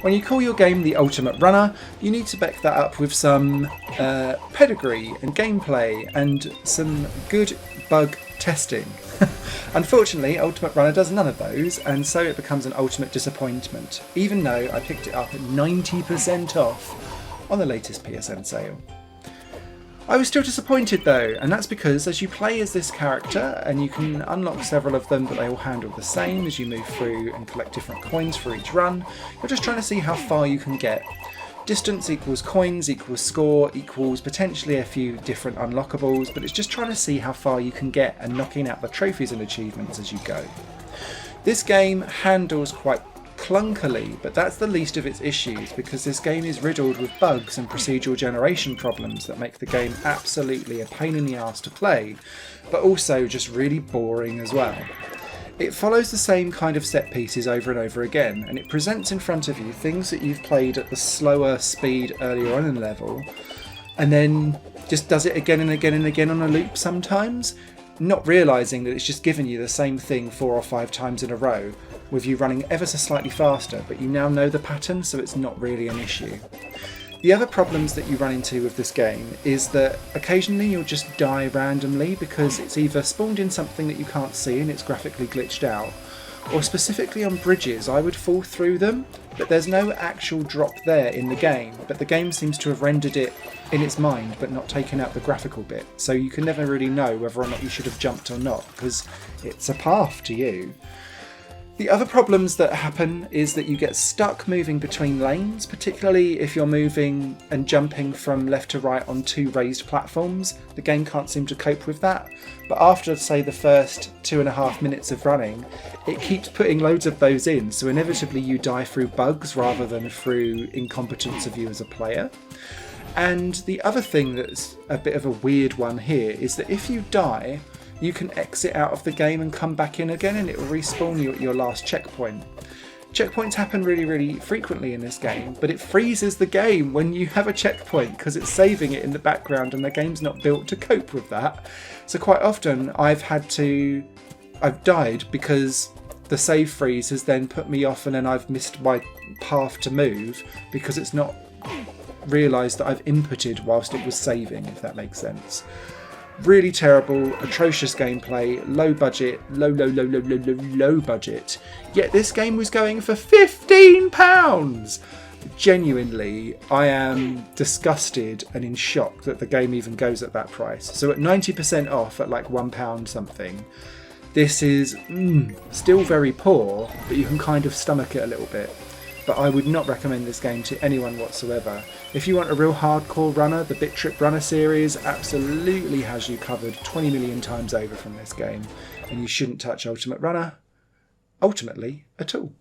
When you call your game the Ultimate Runner, you need to back that up with some pedigree and gameplay and some good bug testing. Unfortunately, Ultimate Runner does none of those, and so it becomes an ultimate disappointment, even though I picked it up at 90% off on the latest PSN sale. I was still disappointed though, and that's because as you play as this character, and you can unlock several of them, but they all handle the same as you move through and collect different coins for each run, you're just trying to see how far you can get. Distance equals coins equals score equals potentially a few different unlockables, but it's just trying to see how far you can get and knocking out the trophies and achievements as you go. This game handles quite clunkily, but that's the least of its issues because this game is riddled with bugs and procedural generation problems that make the game absolutely a pain in the arse to play, but also just really boring as well. It follows the same kind of set pieces over and over again, and it presents in front of you things that you've played at the slower speed earlier on in the level, and then just does it again and again and again on a loop sometimes, not realising that it's just given you the same thing 4 or 5 times in a row, with you running ever so slightly faster, but you now know the pattern, so it's not really an issue. The other problems that you run into with this game is that occasionally you'll just die randomly because it's either spawned in something that you can't see and it's graphically glitched out, or specifically on bridges I would fall through them, but there's no actual drop there in the game, but the game seems to have rendered it in its mind but not taken out the graphical bit, so you can never really know whether or not you should have jumped or not because it's a path to you. The other problems that happen is that you get stuck moving between lanes, particularly if you're moving and jumping from left to right on 2 raised platforms. The game can't seem to cope with that, but after, say, the first 2.5 minutes of running, it keeps putting loads of those in, so inevitably you die through bugs rather than through incompetence of you as a player. And the other thing that's a bit of a weird one here is that if you die, you can exit out of the game and come back in again, and it will respawn you at your last checkpoint. Checkpoints happen really frequently in this game, but it freezes the game when you have a checkpoint because it's saving it in the background and the game's not built to cope with that. So quite often I've died because the save freeze has then put me off and then I've missed my path to move because it's not realised that I've inputted whilst it was saving, if that makes sense. Really terrible, atrocious gameplay, low budget, low budget. Yet this game was going for £15! Genuinely, I am disgusted and in shock that the game even goes at that price. So at 90% off at like £1 something, this is still very poor, but you can kind of stomach it a little bit. But I would not recommend this game to anyone whatsoever. If you want a real hardcore runner, the Bit Trip Runner series absolutely has you covered 20 million times over from this game, and you shouldn't touch Ultimate Runner, ultimately, at all.